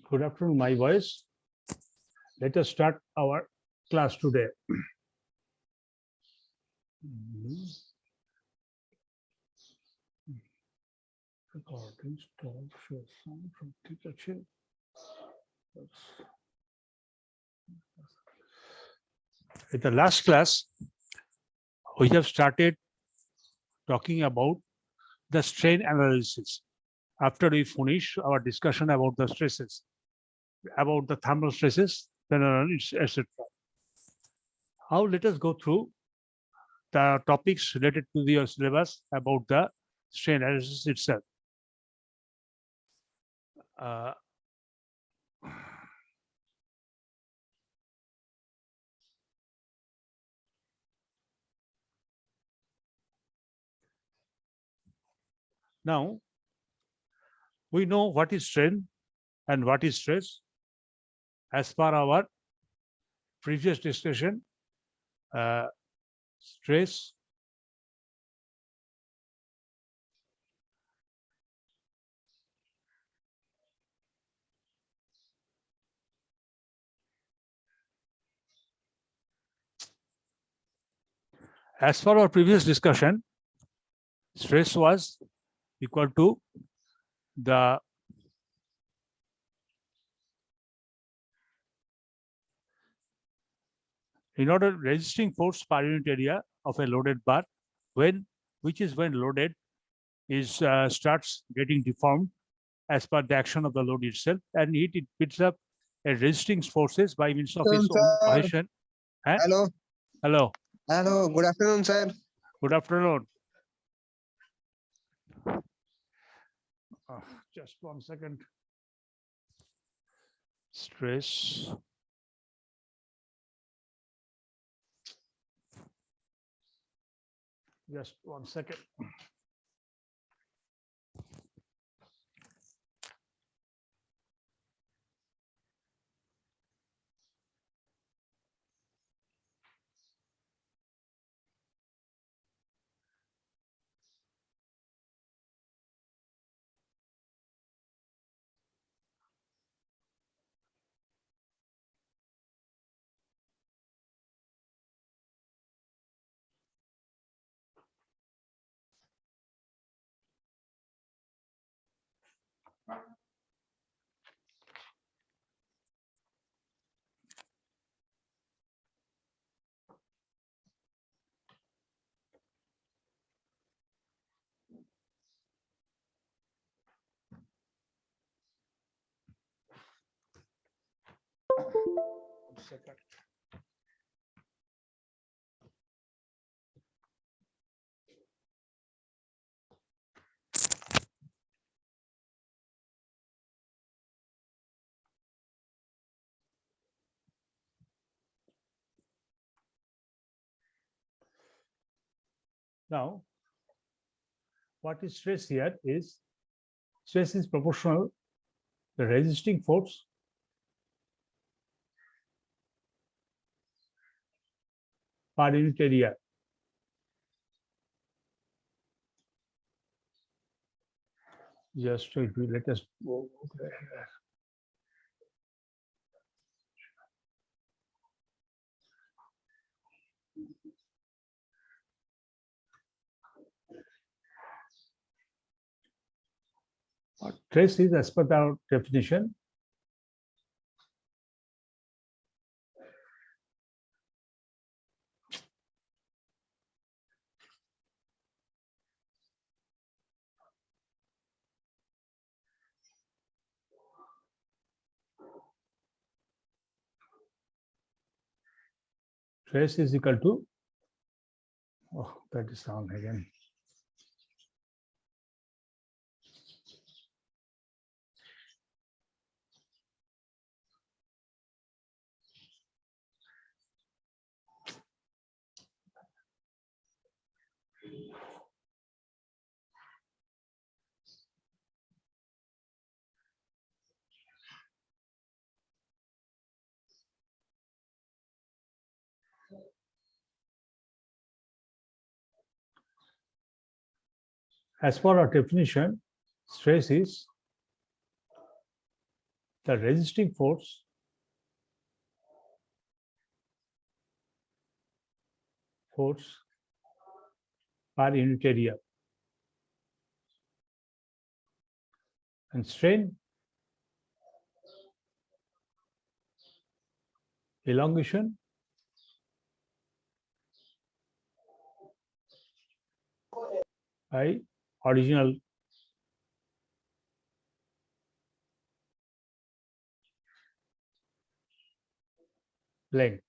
Good afternoon, my voice. Let us start our class today. Recording stop show sound from teacher chill. In the last class, we have started talking about the strain analysis. After we finish our discussion about the stresses, about the thermal stresses, etc. Now let us go through the topics related to your syllabus about the strain analysis itself. Now, we know what is strain and what is stress. As per our previous discussion, stress as per our previous discussion, stress was equal to the in order resisting force per unit area of a loaded bar which is when loaded is starts getting deformed as per the action of the load itself, and it builds up a resisting forces by means of its own Sir. cohesion. Hello. Hello. Hello. Good afternoon, sir. Good afternoon. Just 1 second. Stress. Just 1 second. Second. Now, what is stress here is stress is proportional to the resisting force per unit area. Just let us go there. Stress is, as per our definition, stress is equal to, oh, that is wrong again. As per our definition, stress is the resisting force per unit area and strain elongation by original length.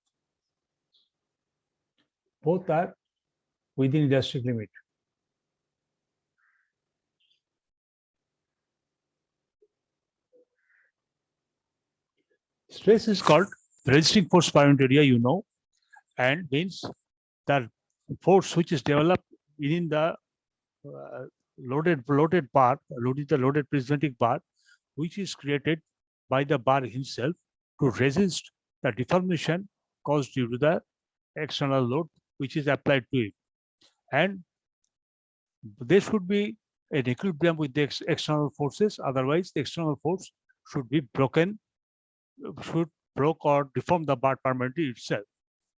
Both are within elastic limit. Stress is called resisting force per unit area, you know, and means the force which is developed within the loaded bar, the loaded prismatic bar, which is created by the bar himself to resist the deformation caused due to the external load which is applied to it. And there should be an equilibrium with the external forces. Otherwise, the external force should be broken, should broke or deform the bar permanently itself.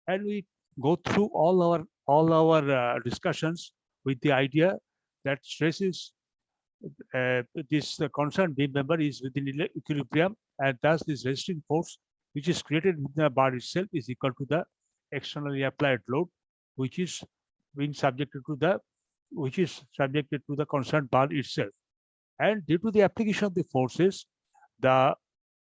And we go through all our discussions with the idea that stress is this constant beam member is within equilibrium, and thus this resisting force which is created within the bar itself is equal to the externally applied load, which is being subjected to the constant bar itself. And due to the application of the forces, the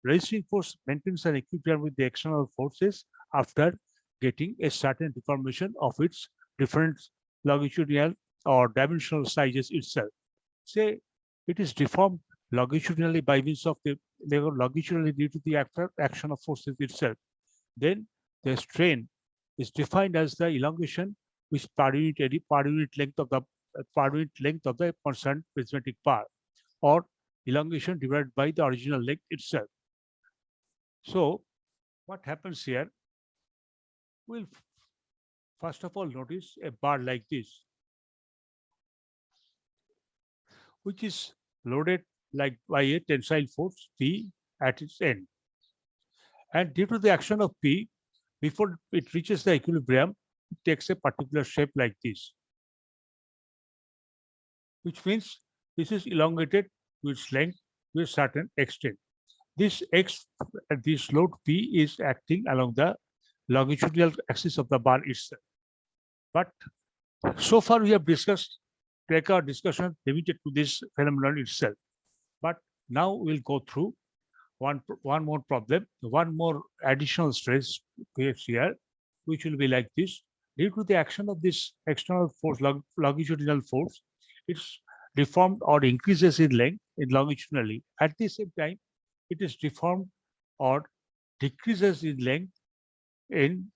resisting force maintains an equilibrium with the external forces after getting a certain deformation of its different longitudinal or dimensional sizes itself. Say it is deformed longitudinally by means of the longitudinally due to the action of forces itself. Then the strain is defined as the elongation which per unit length of the concerned prismatic bar, or elongation divided by the original length itself. So what happens here? We'll first of all notice a bar like this, which is loaded like by a tensile force P at its end. And due to the action of P, before it reaches the equilibrium, it takes a particular shape like this, which means this is elongated to its length to a certain extent. This load P is acting along the longitudinal axis of the bar itself. But so far we have take our discussion limited to this phenomenon itself. But now we'll go through one more problem, one more additional stress here, which will be like this. Due to the action of this external force, longitudinal force, it's deformed or increases in length longitudinally. At the same time, it is deformed or decreases in length in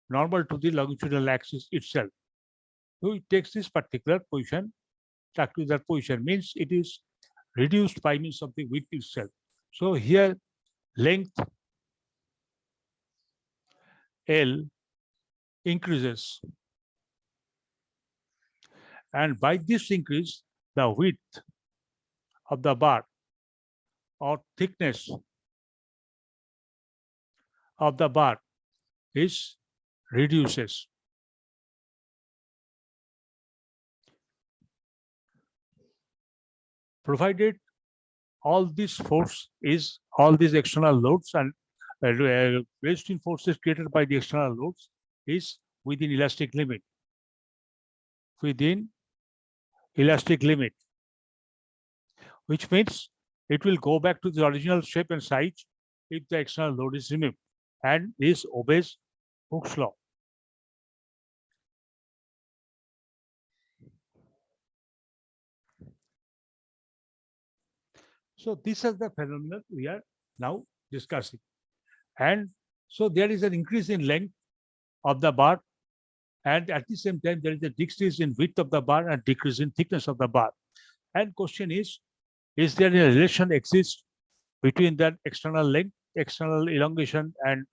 normal to the longitudinal axis itself. So it takes this particular position. That position means it is reduced by means of the width itself. So here length L increases, and by this increase the width of the bar or thickness of the bar is reduces. Provided all these external loads and resisting forces created by the external loads is within elastic limit. Which means it will go back to the original shape and size if the external load is removed, and this obeys Hooke's law. So this is the phenomenon we are now discussing. And so there is an increase in length of the bar, and at the same time there is a decrease in width of the bar and decrease in thickness of the bar. And question is there a relation exists between that external length, external elongation, and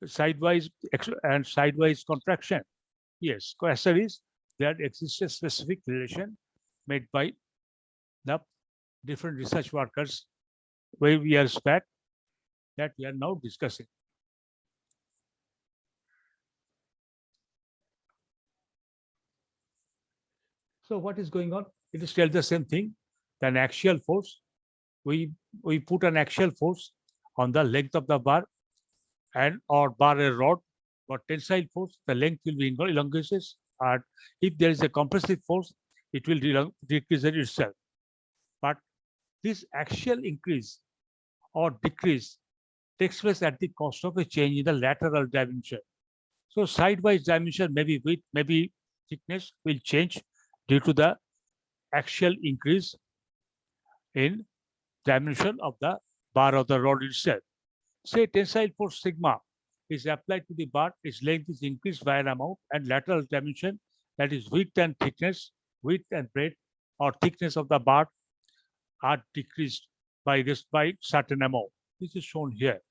sidewise contraction? Yes, answer is there exists a specific relation made by the different research workers years back that we are now discussing. So what is going on? It is still the same thing. An axial force. We put an axial force on the length of the bar and or bar a rod. For tensile force, the length will be elongated. And if there is a compressive force, it will decrease it itself. But this axial increase or decrease takes place at the cost of a change in the lateral dimension. So side-wise dimension, maybe width, maybe thickness will change due to the axial increase in dimension of the bar of the rod itself. Say tensile force sigma is applied to the bar, its length is increased by an amount, and lateral dimension, that is width and thickness, width and breadth or thickness of the bar are decreased by certain amount. This is shown here.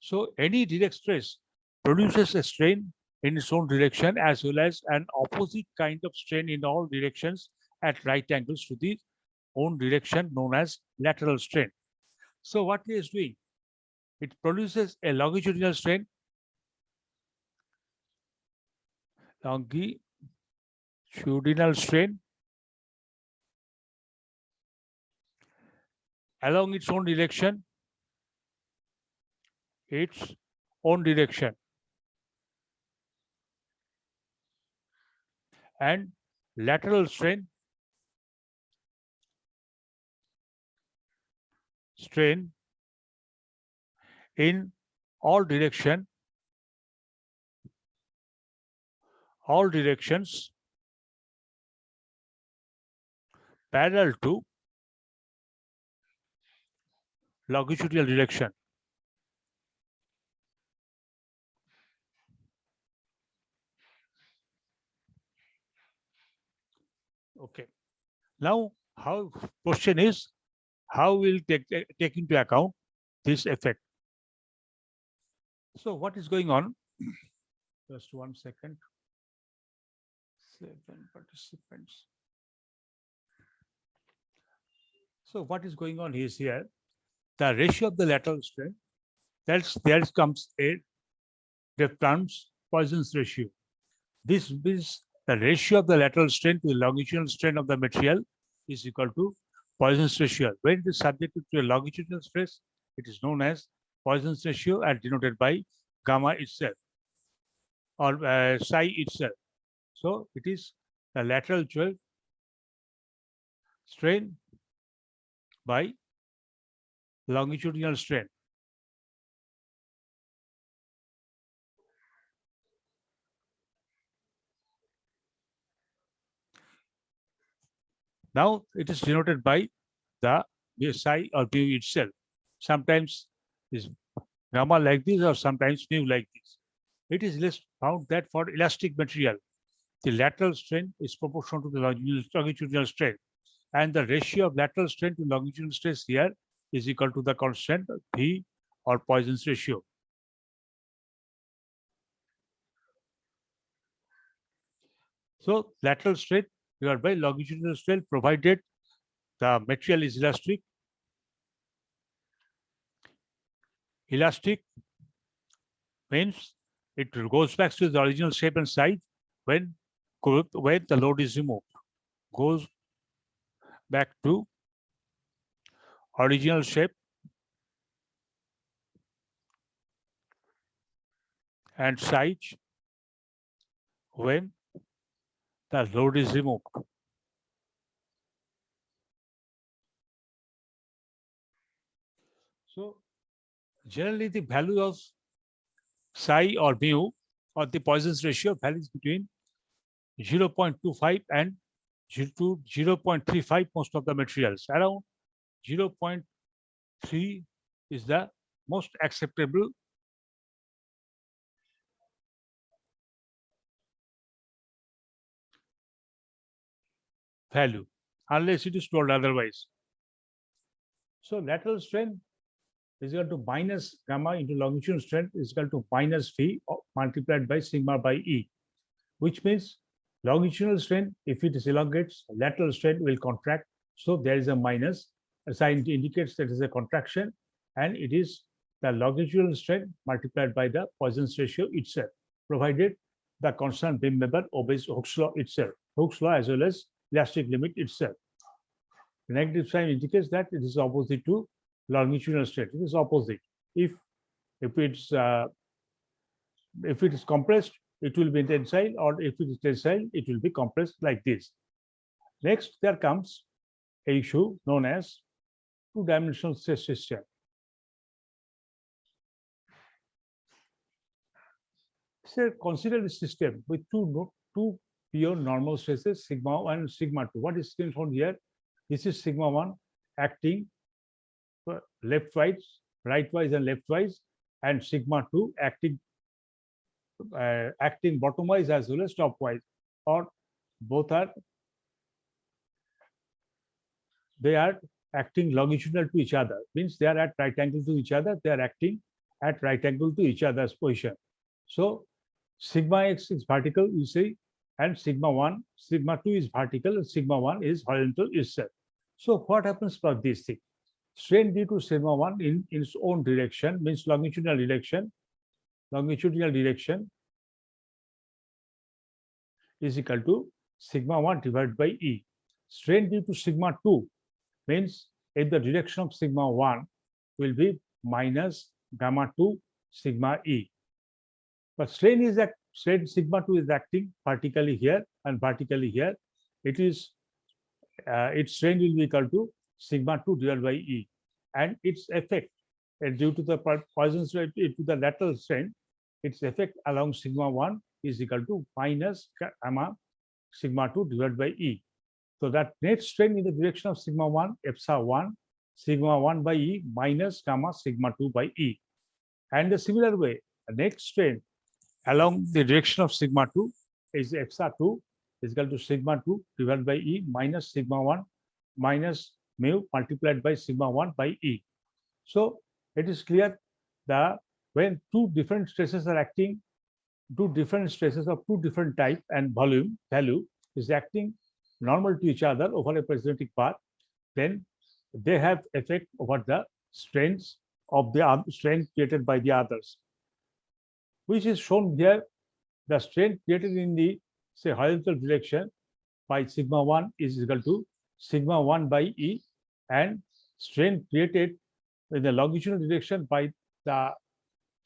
So any direct stress produces a strain in its own direction as well as an opposite kind of strain in all directions at right angles to the own direction known as lateral strain. So what it is doing? It produces a longitudinal strain, along its own direction, and lateral strain in all directions parallel to longitudinal direction. Okay. Now, question is, how will take into account this effect? So what is going on? Just 1 second. 7 participants. So what is going on is here, the ratio of the lateral strain, there comes a terms Poisson's ratio. This means the ratio of the lateral strain to the longitudinal strain of the material is equal to Poisson's ratio. When it is subjected to a longitudinal stress, it is known as Poisson's ratio and denoted by gamma itself or psi itself. So it is the lateral strain by longitudinal strain. Now it is denoted by the psi or mu itself. Sometimes is gamma like this or sometimes mu like this. It is found that for elastic material, the lateral strain is proportional to the longitudinal strain, and the ratio of lateral strain to longitudinal stress here is equal to the constant V or Poisson's ratio. So lateral strain divided by longitudinal strain provided the material is elastic. Elastic means it goes back to the original shape and size when the load is removed. Goes back to original shape and size when the load is removed. So generally the value of psi or mu or the Poisson's ratio varies between 0.25 and 0.35 most of the materials. Around 0.3 is the most acceptable value, unless it is told otherwise. So lateral strain is equal to minus gamma into longitudinal strain is equal to minus V multiplied by sigma by E, which means longitudinal strain, if it is elongates, lateral strain will contract. So there is a minus. A sign indicates that is a contraction. and it is the longitudinal strain multiplied by the Poisson's ratio itself, provided the constant beam member obeys Hooke's law itself, Hooke's law as well as elastic limit itself. The negative sign indicates that it is opposite to longitudinal strain. It is opposite. If it is compressed, it will be tensile, or if it is tensile, it will be compressed like this. Next, there comes a issue known as two-dimensional stress system. So consider the system with two pure normal stresses, sigma 1 and sigma 2. What is shown here? This is sigma 1 acting leftwise, rightwise, and leftwise, and sigma 2 acting bottomwise as well as topwise, or both are acting longitudinal to each other. Means they are at right angle to each other. They are acting at right angle to each other's position. So sigma x is vertical, you see, and sigma 2 is vertical, and sigma 1 is horizontal itself. So what happens for this thing? Strain due to sigma 1 in its own direction, means longitudinal direction is equal to sigma 1 divided by E. Strain due to sigma 2 means in the direction of sigma 1 will be minus gamma 2 sigma E. But strain sigma 2 is acting vertically here and vertically here. Its strain will be equal to sigma 2 divided by E, and its effect due to the Poisson's rate to the lateral strain, its effect along sigma 1 is equal to minus gamma sigma 2 divided by E. So that net strain in the direction of sigma 1, epsilon 1, sigma 1 by E minus gamma sigma 2 by E. And the similar way, the net strain along the direction of sigma 2 is epsilon 2 is equal to sigma 2 divided by E minus sigma 1 minus mu multiplied by sigma 1 by E. So it is clear that when two different stresses are acting, two different stresses of two different type and value is acting normal to each other over a prismatic path, then they have effect over the strains of the strain created by the others, which is shown here. The strain created in the horizontal direction by sigma 1 is equal to sigma 1 by E, and strain created in the longitudinal direction by the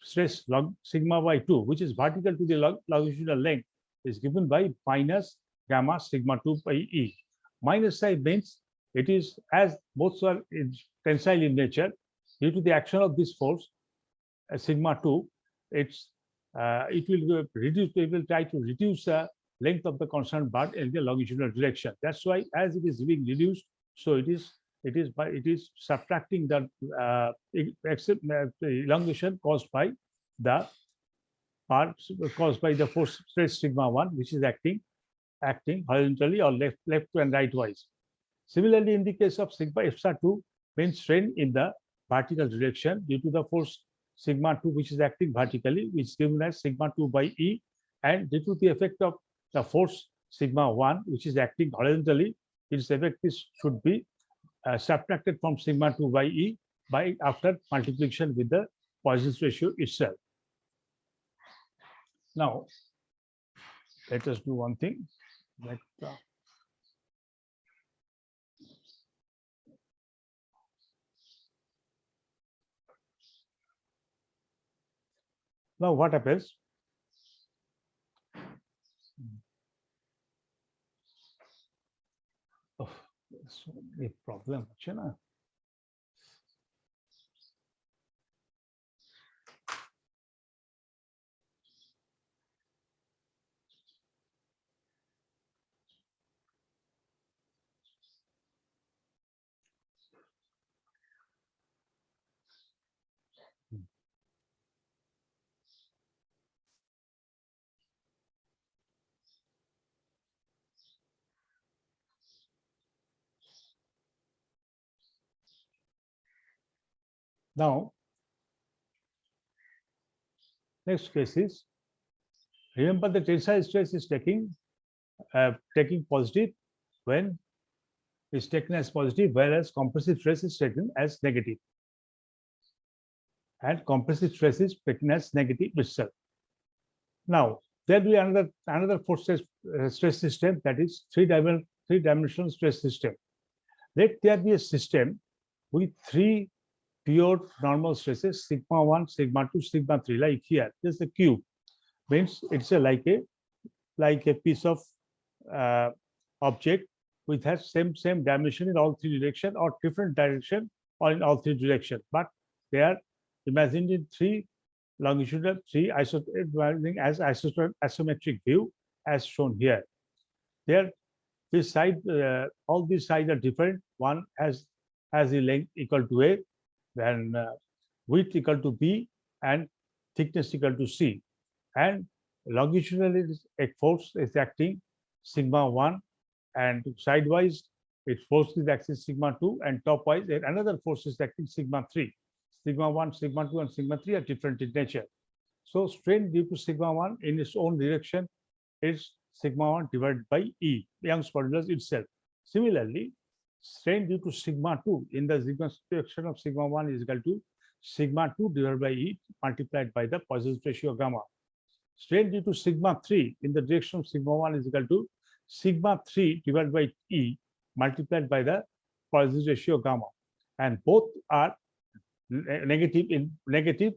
stress sigma by 2, which is vertical to the longitudinal length, is given by minus gamma sigma 2 by E. Minus sign means it is, as both are tensile in nature, due to the action of this force, sigma 2, it will reduce. It will try to reduce the length of the concerned bar in the longitudinal direction. That's why, as it is being reduced, so it is subtracting the elongation caused by the force stress sigma 1, which is acting horizontally or left and rightwise. Similarly, in the case of sigma epsilon 2, means strain in the vertical direction due to the force sigma 2, which is acting vertically, which is given as sigma 2 by E, and due to the effect of the force sigma 1, which is acting horizontally, its effect should be subtracted from sigma 2 by E after multiplication with the Poisson's ratio itself. Now, let us do one thing. Now, what happens? Oh, a problem. Now, next case is, remember the tensile stress is taking positive when is taken as positive, whereas compressive stress is taken as negative. and compressive stress is written as negative itself. Now, there will be another force stress system, that is three-dimensional stress system. Let there be a system with three pure normal stresses, sigma 1, sigma 2, sigma 3, like here. This is a cube, means it's like a piece of object which has same dimension in all three directions, or different direction, or in all three directions. But they are imagined in three longitudinal, three isometric view, as shown here. There, this side, all these sides are different. One has the length equal to A, then width equal to B, and thickness equal to C. And longitudinally, a force is acting sigma 1, and sidewise it force is acting sigma 2, and topwise another force is acting sigma 3. Sigma 1, sigma 2, and sigma 3 are different in nature. So strain due to sigma 1 in its own direction is sigma 1 divided by E, Young's modulus itself. Similarly, strain due to sigma 2 in the direction of sigma 1 is equal to sigma 2 divided by E multiplied by the Poisson's ratio gamma. Strain due to sigma 3 in the direction of sigma 1 is equal to sigma 3 divided by E multiplied by the Poisson's ratio gamma. And both are negative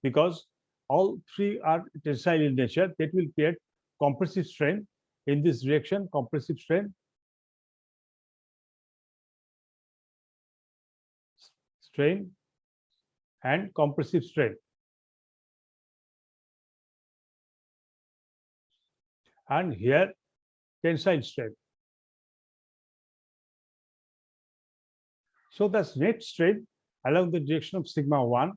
because all three are tensile in nature. That will create compressive strain in this direction, compressive strain, and compressive strain. And here tensile strain. So the net strain along the direction of sigma 1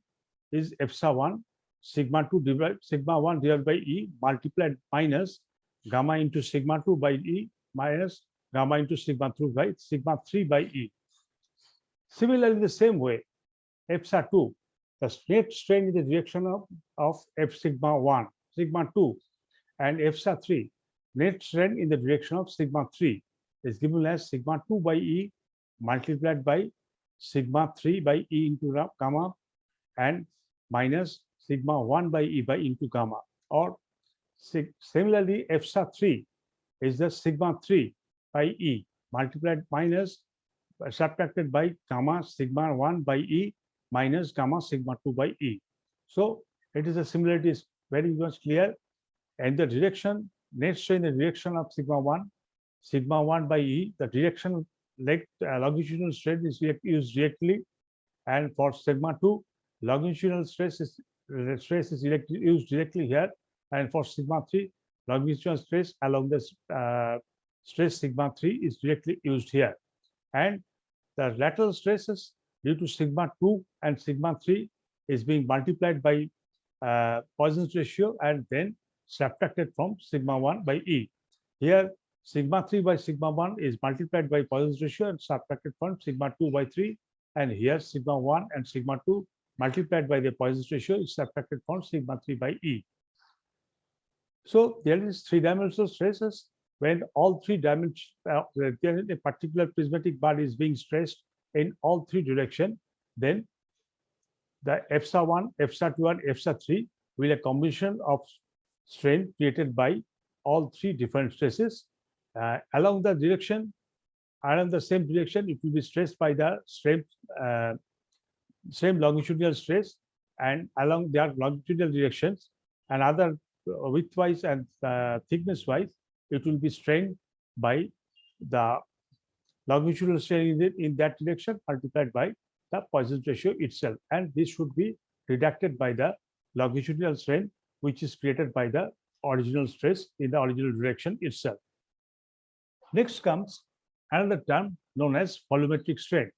is epsilon 1, sigma 2 divided sigma 1 divided by E multiplied minus gamma into sigma 2 by E minus gamma into sigma 2 by sigma 3 by E. Similarly, the same way, epsilon 2, the net strain in the direction of F sigma 1, sigma 2, and epsilon 3, net strain in the direction of sigma 3 is given as sigma 2 by E multiplied by sigma 3 by E into gamma, and minus sigma 1 by E by into gamma. Or similarly, epsilon 3 is the sigma 3 by E multiplied minus subtracted by gamma sigma 1 by E minus gamma sigma 2 by E. So it is a similarity is very much clear. And the direction, net strain in the direction of sigma 1 by E, the direction longitudinal strain is used directly, and for sigma 2, longitudinal stress is used directly here, and for sigma 3, longitudinal stress along the stress sigma 3 is directly used here. And the lateral stresses due to sigma 2 and sigma 3 is being multiplied by Poisson's ratio and then subtracted from sigma 1 by E. Here, sigma 3 by sigma 1 is multiplied by Poisson's ratio and subtracted from sigma 2 by 3. And here, sigma 1 and sigma 2 multiplied by the Poisson's ratio is subtracted from sigma 3 by E. So there is three-dimensional stresses. When all three dimensions, a particular prismatic body is being stressed in all three directions, then the epsilon 1, epsilon 2, and epsilon 3 will a combination of strain created by all three different stresses. Along the same direction, it will be stressed by the same longitudinal stress, and along their longitudinal directions, and other widthwise and thickness-wise, it will be strained by the longitudinal strain in that direction multiplied by the Poisson's ratio itself. And this should be reduced by the longitudinal strain, which is created by the original stress in the original direction itself. Next comes another term known as volumetric strain.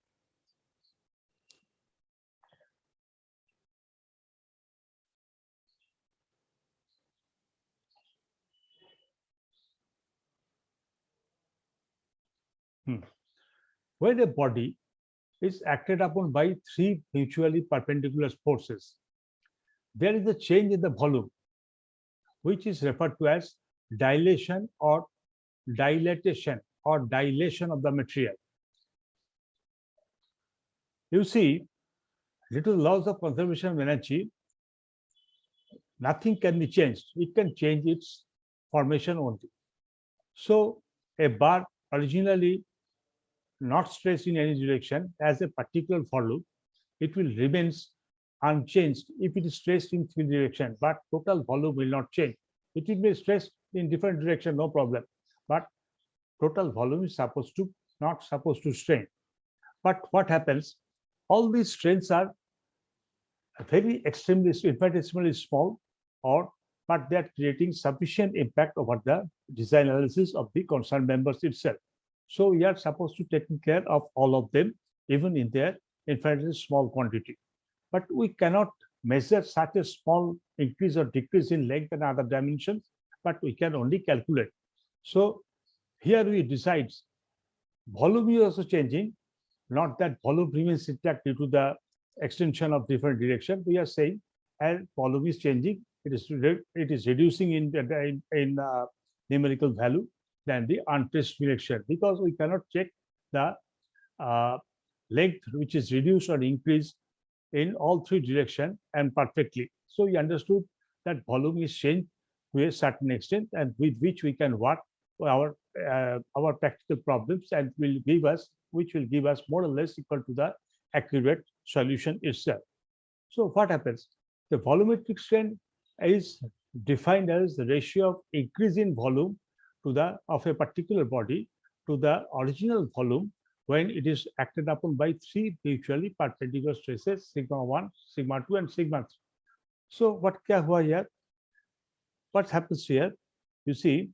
When a body is acted upon by three mutually perpendicular forces, there is a change in the volume, which is referred to as dilation or dilatation of the material. You see, due to the laws of conservation of energy, nothing can be changed. It can change its formation only. So a bar originally not stressed in any direction as a particular volume, it will remains unchanged if it is stressed in three direction, but total volume will not change. It will be stressed in different direction, no problem. But total volume is not supposed to strain. But what happens? All these strains are very infinitesimally small, but they are creating sufficient impact over the design analysis of the concerned members itself. So we are supposed to take care of all of them, even in their infinitely small quantity. But we cannot measure such a small increase or decrease in length and other dimensions, but we can only calculate. So here we decide volume is also changing, not that volume remains intact due to the extension of different direction. We are saying as volume is changing, it is reducing in numerical value than the untraced direction, because we cannot check the length which is reduced or increased in all three directions and perfectly. So we understood that volume is changed to a certain extent, and with which we can work our practical problems, and which will give us more or less equal to the accurate solution itself. So what happens? The volumetric strain is defined as the ratio of increase in volume of a particular body to the original volume when it is acted upon by three mutually perpendicular stresses, sigma 1, sigma 2, and sigma 3. So what happens here? You see,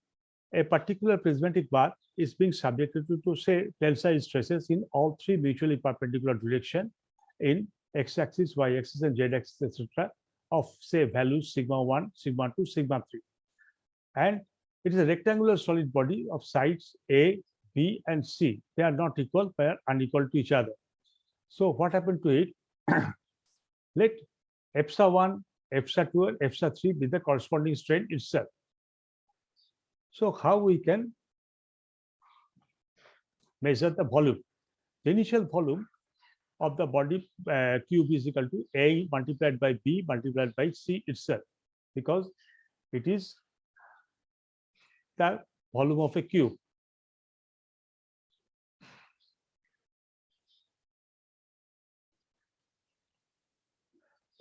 a particular prismatic bar is being subjected to say tensile stresses in all three mutually perpendicular direction in x-axis, y-axis, and z-axis, etc., of say values sigma 1, sigma 2, sigma 3. And it is a rectangular solid body of sides A, B, and C. They are not equal, they are unequal to each other. So what happened to it? Let epsilon 1, epsilon 2, and epsilon 3 be the corresponding strain itself. So how we can measure the volume? The initial volume of the body cube is equal to A multiplied by B multiplied by C itself, because it is the volume of a cube.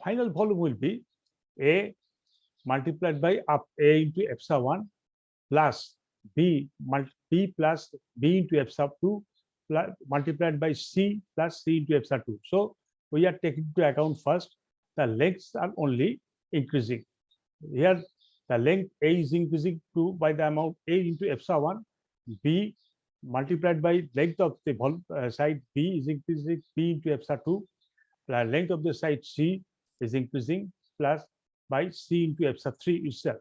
Final volume will be A multiplied by A into epsilon 1 plus B plus B into epsilon 2 multiplied by C plus C into epsilon 2. So we are taking into account first the lengths are only increasing. Here the length A is increasing by the amount A into epsilon 1. B multiplied by length of the side B is increasing B into epsilon 2. The length of the side C is increasing plus by C into epsilon 3 itself.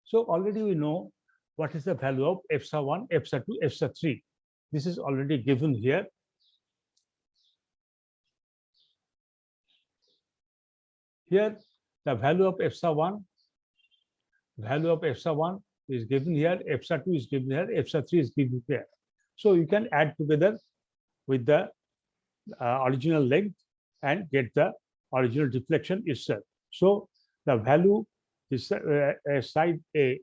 So already we know what is the value of epsilon 1, epsilon 2, epsilon 3. This is already given here. Here, the value of epsilon 1 is given here, epsilon 2 is given here, epsilon 3 is given here. So you can add together with the original length and get the original deflection itself. So the value is side A.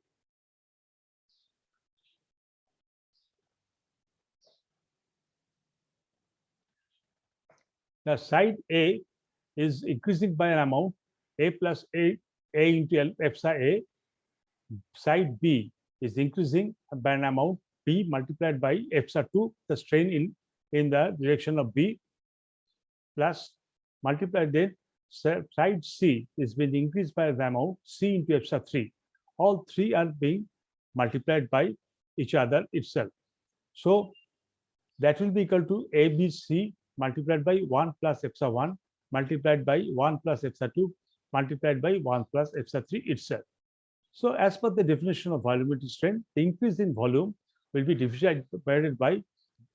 The side A is increasing by an amount A plus A into epsilon A. Side B is increasing by an amount B multiplied by epsilon 2, the strain in the direction of B, plus multiplied then side C is being increased by the amount C into epsilon 3. All three are being multiplied by each other itself. So that will be equal to ABC multiplied by 1 plus epsilon 1 multiplied by 1 plus epsilon 2 multiplied by 1 plus epsilon 3 itself. So as per the definition of volumetric strain, the increase in volume will be divided by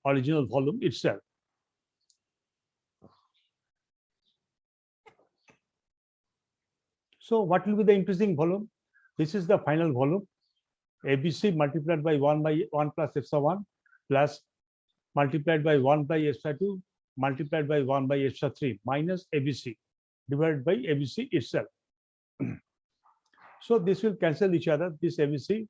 original volume itself. So what will be the increasing volume? This is the final volume. ABC multiplied by 1 plus epsilon 1 plus multiplied by 1 by epsilon 2 multiplied by 1 by epsilon 3 minus ABC divided by ABC itself. So this will cancel each other. This ABC,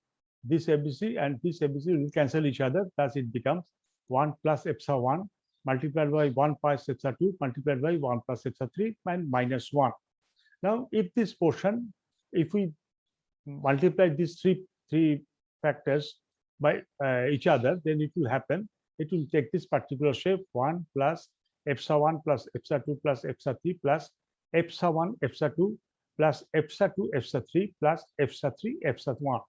and this ABC will cancel each other. Thus it becomes 1 plus epsilon 1 multiplied by 1 plus epsilon 2 multiplied by 1 plus epsilon 3 and minus 1. Now, if this portion, if we multiply these three factors by each other, then it will happen. It will take this particular shape: 1 plus epsilon 1 plus epsilon 2 plus epsilon 3 plus epsilon 1 epsilon 2 plus epsilon 2 epsilon 3 plus epsilon 3 epsilon 1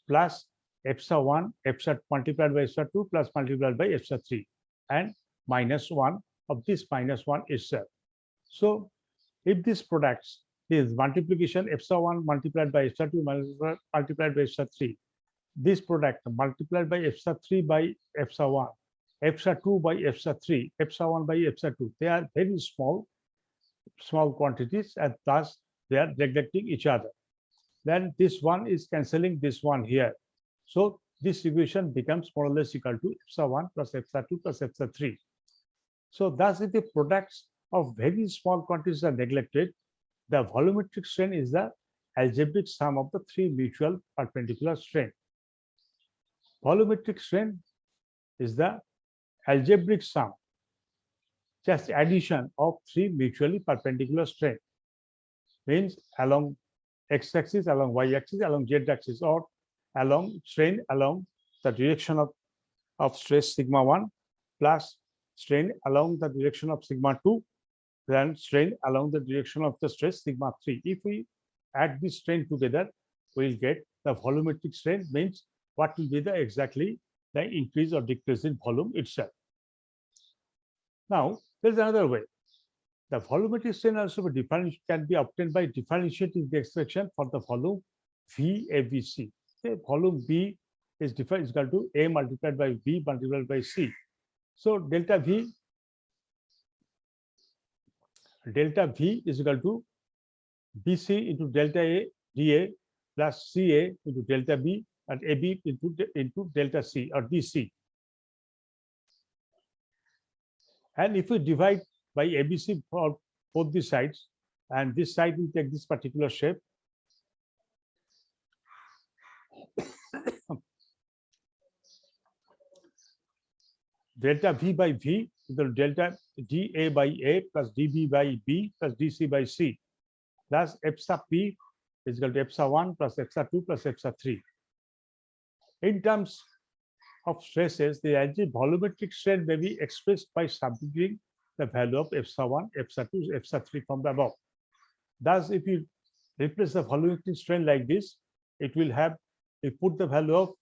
plus epsilon 1 epsilon multiplied by epsilon 2 plus multiplied by epsilon 3 and minus 1 of this minus 1 itself. So if this products, this multiplication epsilon 1 multiplied by epsilon 2 multiplied by epsilon 3, this product multiplied by epsilon 3 by epsilon 1, epsilon 2 by epsilon 3, epsilon 1 by epsilon 2, they are very small quantities, and thus they are neglecting each other. Then this one is cancelling this one here. So this equation becomes more or less equal to epsilon 1 plus epsilon 2 plus epsilon 3. So thus if the products of very small quantities are neglected, the volumetric strain is the algebraic sum of the three mutual perpendicular strain. Volumetric strain is the algebraic sum, just addition of three mutually perpendicular strain. Means along x-axis, along y-axis, along z-axis, or along strain along the direction of stress sigma 1 plus strain along the direction of sigma 2, then strain along the direction of the stress sigma 3. If we add this strain together, we'll get the volumetric strain. Means what will be the exactly the increase or decrease in volume itself. Now there's another way. The volumetric strain also can be obtained by differentiating the expression for the volume V ABC. Okay, volume B is equal to A multiplied by B multiplied by C. So delta V is equal to BC into delta A dA plus CA into delta B and AB into delta C or DC. And if we divide by ABC for both the sides, and this side will take this particular shape. Delta V by V is the delta dA by A plus dB by B plus DC by C. Thus epsilon P is equal to epsilon 1 plus epsilon 2 plus epsilon 3. In terms of stresses, the volumetric strain may be expressed by substituting the value of epsilon 1, epsilon 2, epsilon 3 from the above. Thus, if you replace the volumetric strain like this, it will have, we put the value of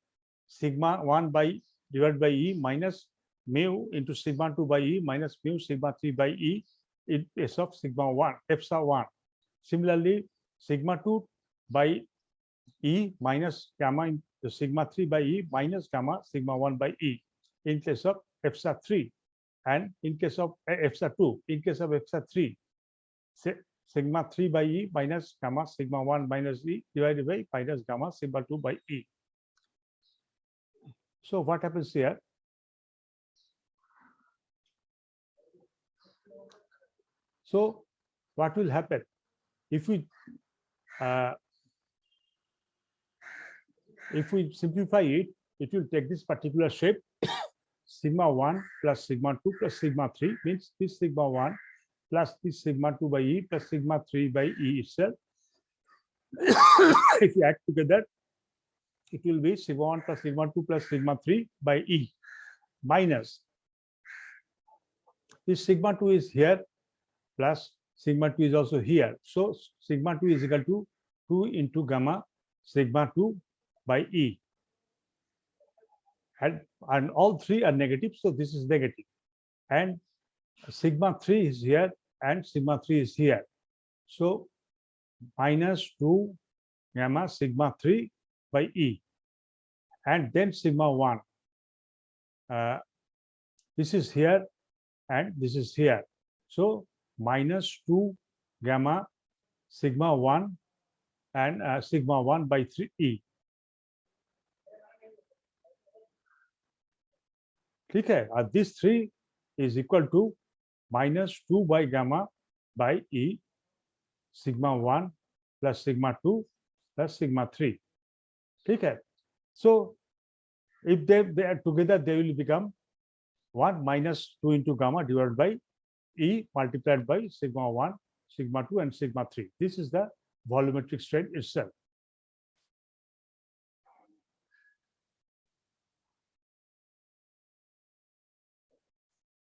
sigma 1 by divided by E minus mu into sigma 2 by E minus mu sigma 3 by E in place of sigma 1, epsilon 1. Similarly, sigma 2 by E minus gamma into sigma 3 by E minus gamma sigma 1 by E in case of epsilon 3. And in case of epsilon 2, in case of epsilon 3, sigma 3 by E minus gamma sigma 1 minus E divided by minus gamma sigma 2 by E. So what happens here? So what will happen if we simplify it? It will take this particular shape. Sigma 1 plus sigma 2 plus sigma 3 means this sigma 1 plus this sigma 2 by E plus sigma 3 by E itself. If you add together, it will be sigma 1 plus sigma 2 plus sigma 3 by E minus this sigma 2 is here plus sigma 2 is also here. So sigma 2 is equal to 2 into gamma sigma 2 by E. And all three are negative, so this is negative. And sigma 3 is here and sigma 3 is here. So minus 2 gamma sigma 3 by E. And then sigma 1. This is here and this is here. So minus 2 gamma sigma 1 and sigma 1 by 3E. Okay, this 3 is equal to minus 2 by gamma by E, sigma 1 plus sigma 2 plus sigma 3. Okay. So if they are together, they will become 1 minus 2 into gamma divided by E multiplied by sigma 1, sigma 2, and sigma 3. This is the volumetric strain itself.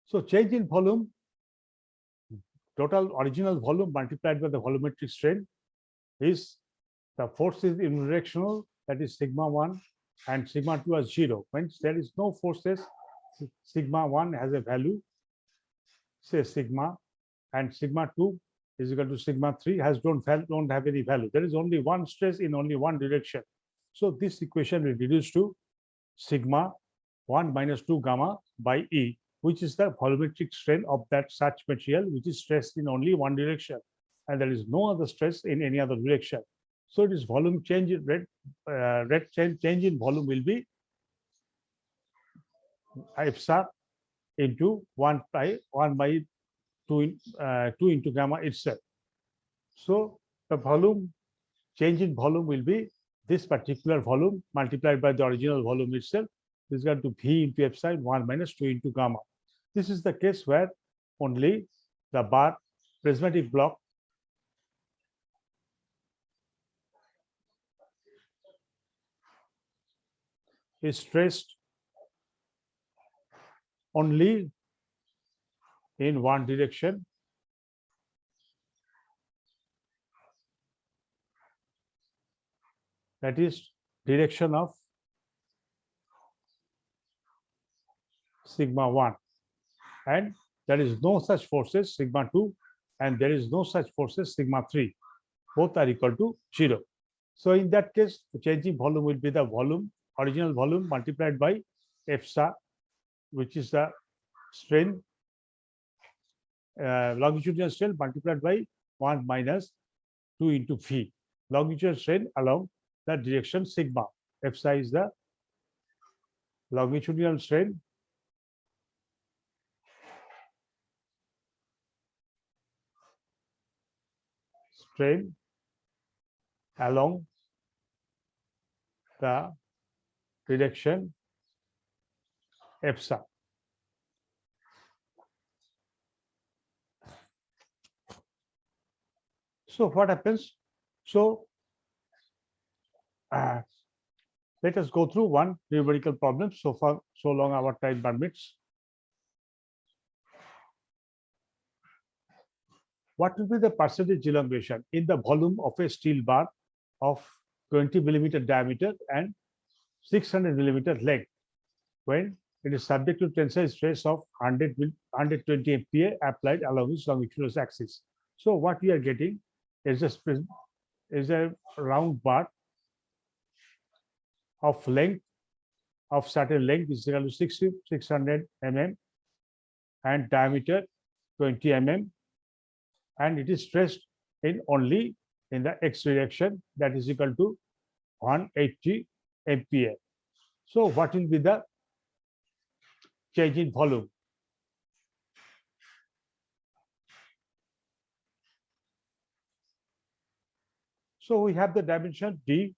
So change in volume, total original volume multiplied by the volumetric strain is the force is unidirectional, that is sigma 1, and sigma 2 is 0. When there is no forces, sigma 1 has a value, say sigma, and sigma 2 is equal to sigma 3 don't have any value. There is only one stress in only one direction. So this equation will reduce to sigma 1 minus 2 gamma by E, which is the volumetric strain of that such material which is stressed in only one direction, and there is no other stress in any other direction. So it is volume change in change in volume will be epsilon into 1 by 2 into gamma itself. So the volume change in volume will be this particular volume multiplied by the original volume itself is equal to V into epsilon 1 minus 2 into gamma. This is the case where only the bar prismatic block is stressed only in one direction, that is direction of sigma 1, and there is no such forces sigma 2, and there is no such forces sigma 3. Both are equal to 0. So in that case, the changing volume will be the volume, original volume multiplied by epsilon, which is the strain, longitudinal strain multiplied by 1 minus 2 into V, longitudinal strain along the direction sigma. Epsilon is the longitudinal strain along the direction epsilon. So what happens? So let us go through one numerical problem. So far, so long our time permits. What will be the percentage elongation in the volume of a steel bar of 20 millimeter diameter and 600 millimeter length when it is subject to tensile stress of 120 MPa applied along its longitudinal axis? So what we are getting is a round bar of length of certain length is equal to 600 mm and diameter 20 mm, and it is stressed in only in the x direction, that is equal to 180 MPa. So what will be the change in volume? So we have the dimension D